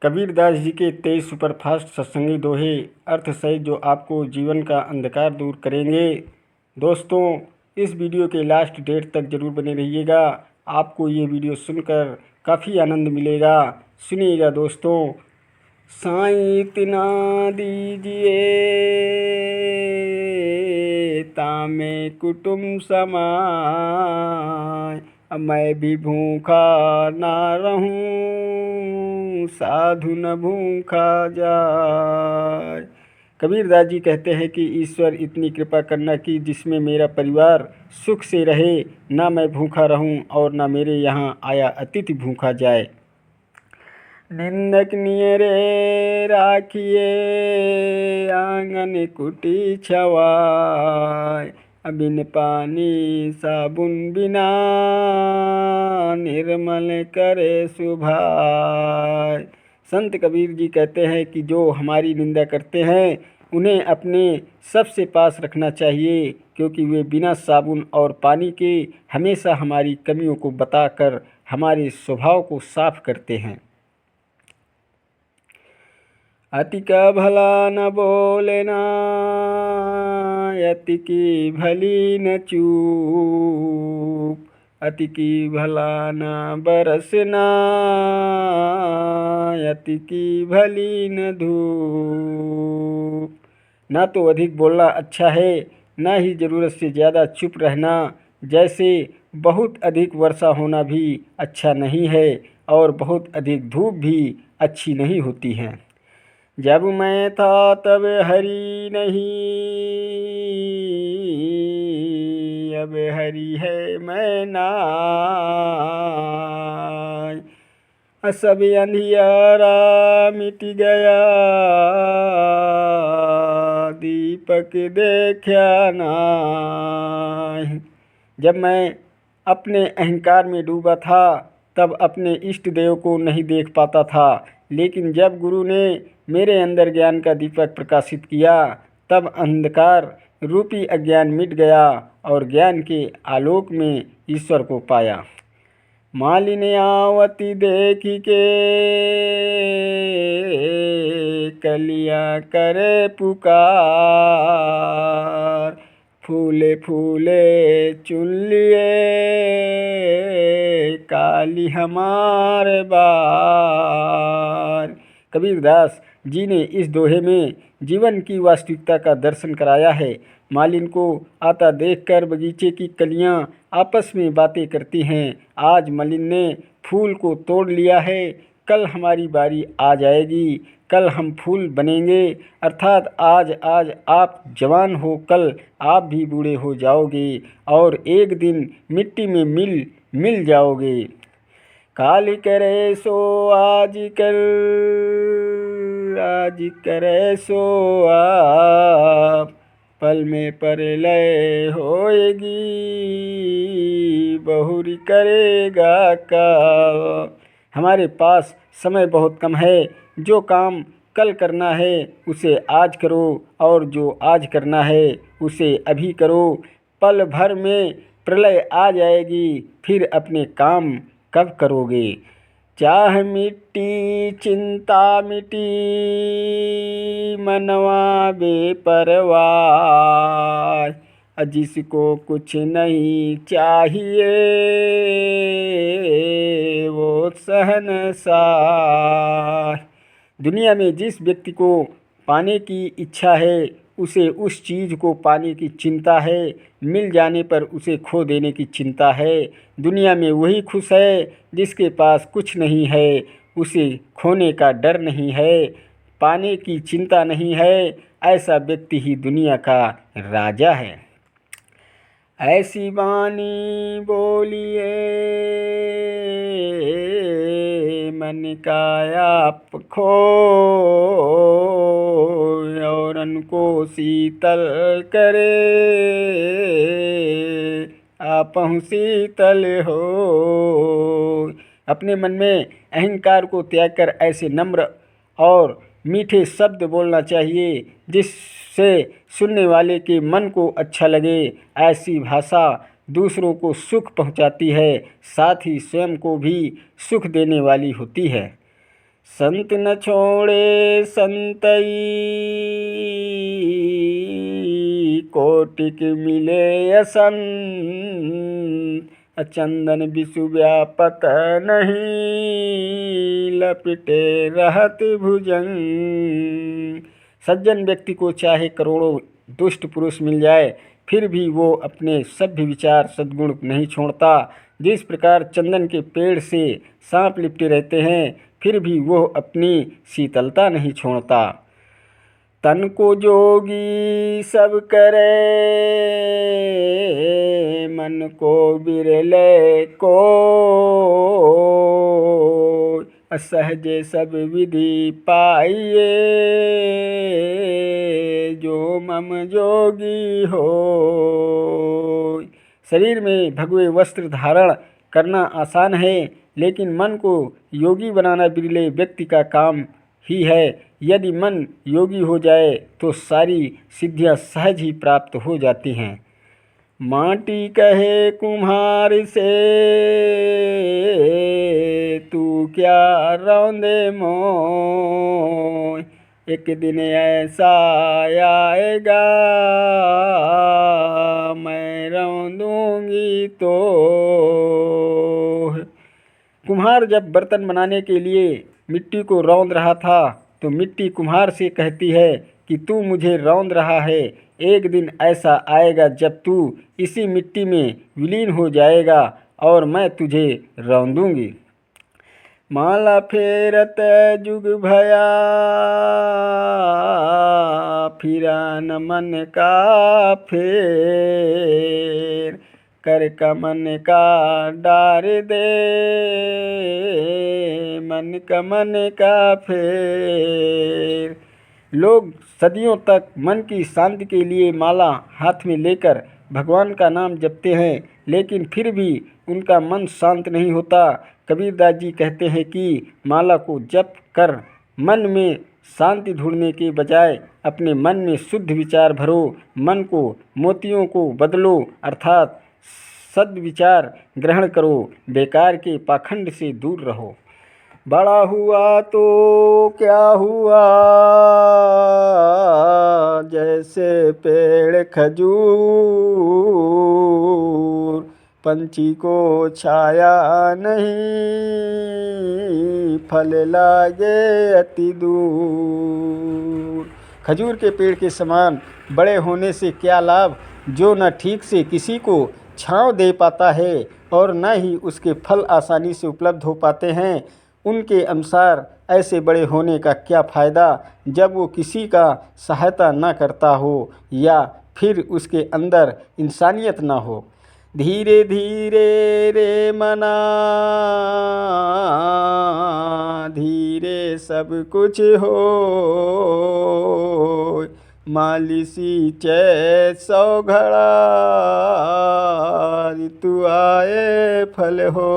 कबीरदास जी के 23 सुपरफास्ट सत्संगी दोहे अर्थ सहित जो आपको जीवन का अंधकार दूर करेंगे। दोस्तों, इस वीडियो के लास्ट डेट तक ज़रूर बने रहिएगा। आपको ये वीडियो सुनकर काफ़ी आनंद मिलेगा। सुनिएगा दोस्तों। साईं इतना दीजिए तामे कुटुम्ब समाए, मैं भी भूखा ना रहूं साधु न भूखा जाए। कबीरदास जी कहते हैं कि ईश्वर इतनी कृपा करना कि जिसमें मेरा परिवार सुख से रहे, ना मैं भूखा रहूं और ना मेरे यहाँ आया अतिथि भूखा जाए। निंदक नियरे राखिए आंगन कुटी छवाए, बिन पानी साबुन बिना निर्मल करे सुभाए। संत कबीर जी कहते हैं कि जो हमारी निंदा करते हैं उन्हें अपने सबसे पास रखना चाहिए, क्योंकि वे बिना साबुन और पानी के हमेशा हमारी कमियों को बताकर हमारे स्वभाव को साफ करते हैं। अति का भला न बोलना, अति की भली न चूप, अति की भला न बरसना, अति की भली न धूप। ना तो अधिक बोलना अच्छा है, ना ही ज़रूरत से ज़्यादा चुप रहना। जैसे बहुत अधिक वर्षा होना भी अच्छा नहीं है और बहुत अधिक धूप भी अच्छी नहीं होती है। जब मैं था तब हरि नहीं, अब हरि है मैं नाय। सब अंधियारा मिट गया, दीपक देखा नाय। जब मैं अपने अहंकार में डूबा था तब अपने इष्ट देव को नहीं देख पाता था, लेकिन जब गुरु ने मेरे अंदर ज्ञान का दीपक प्रकाशित किया तब अंधकार रूपी अज्ञान मिट गया और ज्ञान के आलोक में ईश्वर को पाया। मालिनी आवती देखी के कलियां करे पुकार, फूले फूले चुन लिए काली हमारे बार। कबीरदास जी ने इस दोहे में जीवन की वास्तविकता का दर्शन कराया है। मालिन को आता देखकर बगीचे की कलियां आपस में बातें करती हैं। आज मलिन ने फूल को तोड़ लिया है, कल हमारी बारी आ जाएगी, कल हम फूल बनेंगे। अर्थात आज आप जवान हो, कल आप भी बूढ़े हो जाओगे और एक दिन मिट्टी में मिल जाओगे। काल करे सो आज कर, आज करे सो आप, पल में परलय होएगी, बहुरी करेगा काल। हमारे पास समय बहुत कम है। जो काम कल करना है उसे आज करो और जो आज करना है उसे अभी करो। पल भर में प्रलय आ जाएगी, फिर अपने काम कब करोगे। चाह मिट्टी चिंता मिटी, मनवा बेपरवाह, जिसको कुछ नहीं चाहिए वो शहंशाह। दुनिया में जिस व्यक्ति को पाने की इच्छा है उसे उस चीज़ को पाने की चिंता है, मिल जाने पर उसे खो देने की चिंता है। दुनिया में वही खुश है जिसके पास कुछ नहीं है, उसे खोने का डर नहीं है, पाने की चिंता नहीं है। ऐसा व्यक्ति ही दुनिया का राजा है। ऐसी वाणी बोलिए मन का आप खो, औरन को शीतल करे आपहु शीतल हो। अपने मन में अहंकार को त्याग कर ऐसे नम्र और मीठे शब्द बोलना चाहिए जिससे सुनने वाले के मन को अच्छा लगे। ऐसी भाषा दूसरों को सुख पहुंचाती है, साथ ही स्वयं को भी सुख देने वाली होती है। संत न छोड़े संतई, कोटिक मिले असन, चंदन विषु व्यापक नहीं, लपटे रहत भुजंग। सज्जन व्यक्ति को चाहे करोड़ों दुष्ट पुरुष मिल जाए, फिर भी वो अपने सभ्य विचार सद्गुण नहीं छोड़ता। जिस प्रकार चंदन के पेड़ से सांप लिपटे रहते हैं, फिर भी वो अपनी शीतलता नहीं छोड़ता। तन को जोगी सब करे, मन को बिरले को, असहजे सब विधि पाइए, जो मम जोगी हो। शरीर में भगवे वस्त्र धारण करना आसान है, लेकिन मन को योगी बनाना बिरले व्यक्ति का काम ही है। यदि मन योगी हो जाए तो सारी सिद्धियां सहज ही प्राप्त हो जाती हैं। माटी कहे कुम्हार से, तू क्या रौंदे मोय, एक दिन ऐसा आएगा, मैं रौंदूंगी तो। कुम्हार जब बर्तन बनाने के लिए मिट्टी को रौंद रहा था, तो मिट्टी कुम्हार से कहती है कि तू मुझे रौंद रहा है, एक दिन ऐसा आएगा जब तू इसी मिट्टी में विलीन हो जाएगा और मैं तुझे रौंदूंगी। माला फेरत जुग भया, फिरा न मन का फेर, कर का मन का डार दे, मन का मन का फेर। लोग सदियों तक मन की शांति के लिए माला हाथ में लेकर भगवान का नाम जपते हैं, लेकिन फिर भी उनका मन शांत नहीं होता। कबीरदास जी कहते हैं कि माला को जप कर मन में शांति ढूंढने के बजाय अपने मन में शुद्ध विचार भरो, मन को मोतियों को बदलो, अर्थात सद्विचार ग्रहण करो, बेकार के पाखंड से दूर रहो। बड़ा हुआ तो क्या हुआ, जैसे पेड़ खजूर, पंछी को छाया नहीं, फल लागे अति दूर। खजूर के पेड़ के समान बड़े होने से क्या लाभ, जो न ठीक से किसी को छांव दे पाता है और न ही उसके फल आसानी से उपलब्ध हो पाते हैं, उनके अनुसार ऐसे बड़े होने का क्या फ़ायदा जब वो किसी का सहायता न करता हो या फिर उसके अंदर इंसानियत न हो। धीरे धीरे रे मना, धीरे सब कुछ हो, मालिसी चे सौ घड़ा, ऋतु आए फल हो।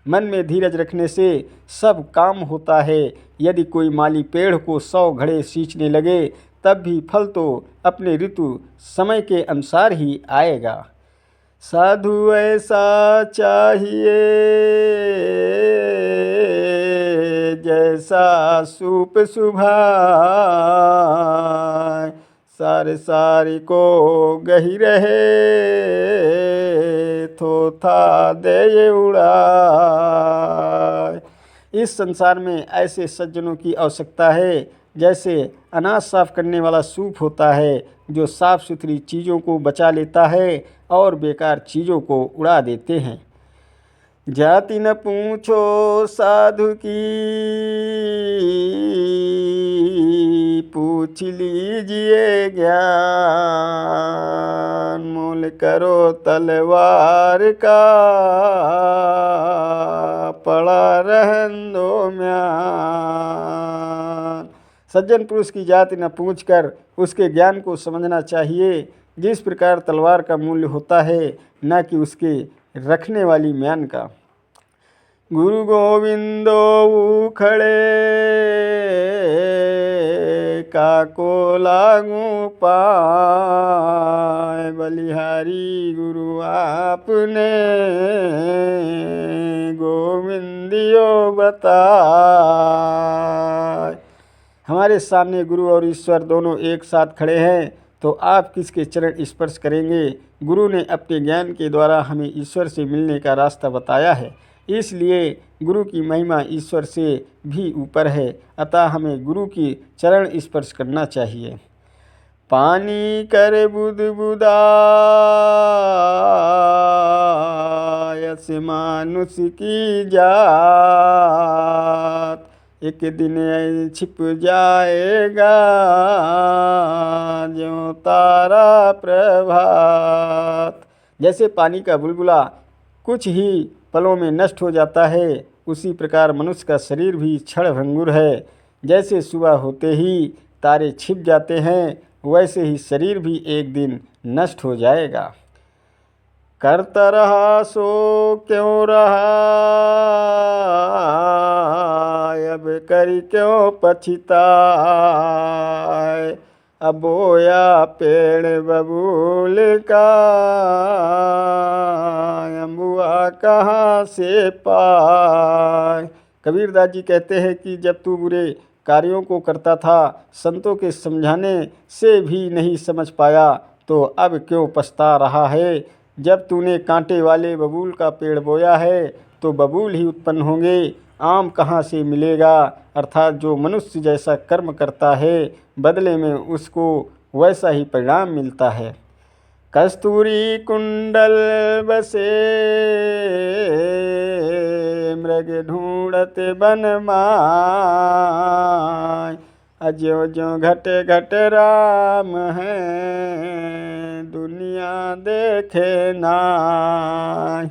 मन में धीरज रखने से सब काम होता है। यदि कोई माली पेड़ को 100 घड़े सींचने लगे, तब भी फल तो अपने ऋतु समय के अनुसार ही आएगा। साधु ऐसा चाहिए, जैसा सूप सुभाए, सारे सारी को गही रहे, थोथा दे उड़ाए। इस संसार में ऐसे सज्जनों की आवश्यकता है जैसे अनाज साफ करने वाला सूप होता है, जो साफ सुथरी चीज़ों को बचा लेता है और बेकार चीज़ों को उड़ा देते हैं। जाति न पूछो साधु की, पूछ लीजिए ज्ञान, मोल करो तलवार का, पड़ा रहन दो म्यान। सज्जन पुरुष की जाति न पूछकर उसके ज्ञान को समझना चाहिए। जिस प्रकार तलवार का मूल्य होता है, न कि उसके रखने वाली म्यान का। गुरु गोविंदो खड़े, काको लागू पाए, बलिहारी गुरु आपने, गोविंदियो बताए। हमारे सामने गुरु और ईश्वर दोनों एक साथ खड़े हैं, तो आप किसके चरण स्पर्श करेंगे? गुरु ने अपने ज्ञान के द्वारा हमें ईश्वर से मिलने का रास्ता बताया है, इसलिए गुरु की महिमा ईश्वर से भी ऊपर है। अतः हमें गुरु की चरण स्पर्श करना चाहिए। पानी कर बुद बुदायस मानुष की जात, एक दिन छिप जाएगा ज्यों तारा प्रभात। जैसे पानी का बुलबुला कुछ ही पलों में नष्ट हो जाता है, उसी प्रकार मनुष्य का शरीर भी क्षणभंगुर है। जैसे सुबह होते ही तारे छिप जाते हैं, वैसे ही शरीर भी एक दिन नष्ट हो जाएगा। करता रहा सो क्यों रहा, अब करी क्यों पछताए। अब बोया पेड़ बबूल का, अम्बुआ कहाँ से पाए। कबीरदास जी कहते हैं कि जब तू बुरे कार्यों को करता था, संतों के समझाने से भी नहीं समझ पाया, तो अब क्यों पछता रहा है। जब तूने कांटे वाले बबूल का पेड़ बोया है, तो बबूल ही उत्पन्न होंगे, आम कहाँ से मिलेगा। अर्थात जो मनुष्य जैसा कर्म करता है, बदले में उसको वैसा ही परिणाम मिलता है। कस्तूरी कुंडल बसे मृग ढूंढत बन माय, अज्यो ज्यो घट घट राम है दुनिया देखे नाय।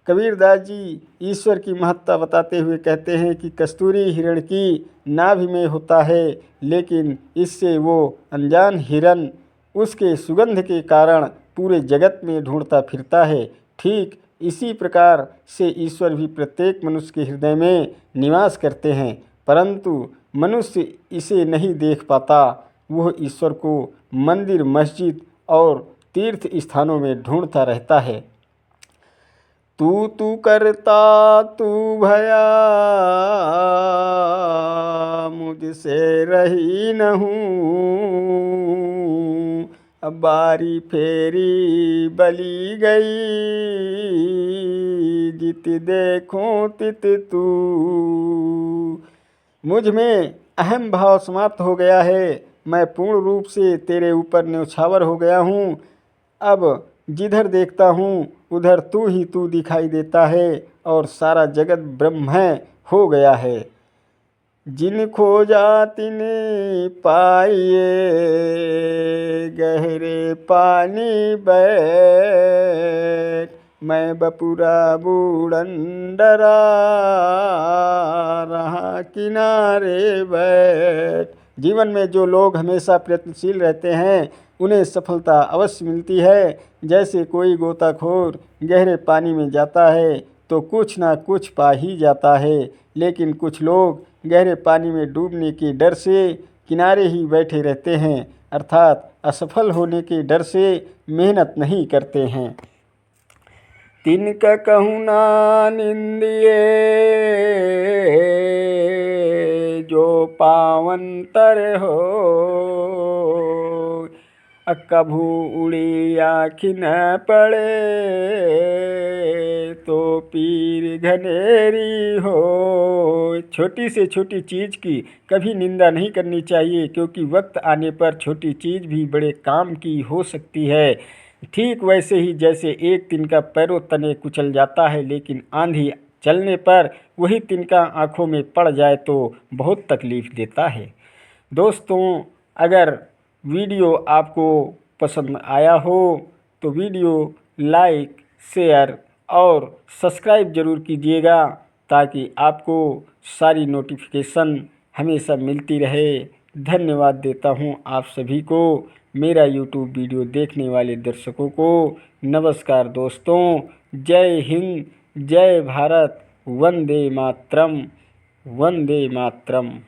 कबीरदास जी ईश्वर की महत्ता बताते हुए कहते हैं कि कस्तूरी हिरण की नाभि में होता है, लेकिन इससे वो अनजान हिरण उसके सुगंध के कारण पूरे जगत में ढूंढता फिरता है। ठीक इसी प्रकार से ईश्वर भी प्रत्येक मनुष्य के हृदय में निवास करते हैं, परंतु मनुष्य इसे नहीं देख पाता। वह ईश्वर को मंदिर, मस्जिद और तीर्थ स्थानों में ढूंढता रहता है। तू करता तू भया, मुझसे रही न हूँ। अब बारी फेरी बली गई, जित देखूं तित तू। मुझ में अहम भाव समाप्त हो गया है, मैं पूर्ण रूप से तेरे ऊपर न्यौछावर हो गया हूँ। अब जिधर देखता हूँ उधर तू ही तू दिखाई देता है, और सारा जगत ब्रह्ममय हो गया है। जिन खोजा तिने पाइए, गहरे पानी बैठ। मैं बपुरा बूढ़ंडरा रहा किनारे बैठ। जीवन में जो लोग हमेशा प्रयत्नशील रहते हैं, उन्हें सफलता अवश्य मिलती है। जैसे कोई गोताखोर गहरे पानी में जाता है तो कुछ ना कुछ पा ही जाता है, लेकिन कुछ लोग गहरे पानी में डूबने के डर से किनारे ही बैठे रहते हैं, अर्थात असफल होने के डर से मेहनत नहीं करते हैं। तिनका कहूँ ना निंदिए, जो पावंतर हो। कभू उड़ी आँख न पड़े, तो पीर घनेरी हो। छोटी से छोटी चीज़ की कभी निंदा नहीं करनी चाहिए, क्योंकि वक्त आने पर छोटी चीज़ भी बड़े काम की हो सकती है। ठीक वैसे ही जैसे एक तिनका पैरों तले कुचल जाता है, लेकिन आंधी चलने पर वही तिनका आँखों में पड़ जाए तो बहुत तकलीफ़ देता है। दोस्तों, अगर वीडियो आपको पसंद आया हो तो वीडियो लाइक, शेयर और सब्सक्राइब ज़रूर कीजिएगा, ताकि आपको सारी नोटिफिकेशन हमेशा मिलती रहे। धन्यवाद देता हूँ आप सभी को, मेरा यूट्यूब वीडियो देखने वाले दर्शकों को। नमस्कार दोस्तों, जय हिंद, जय भारत, वंदे मातरम, वंदे मातरम।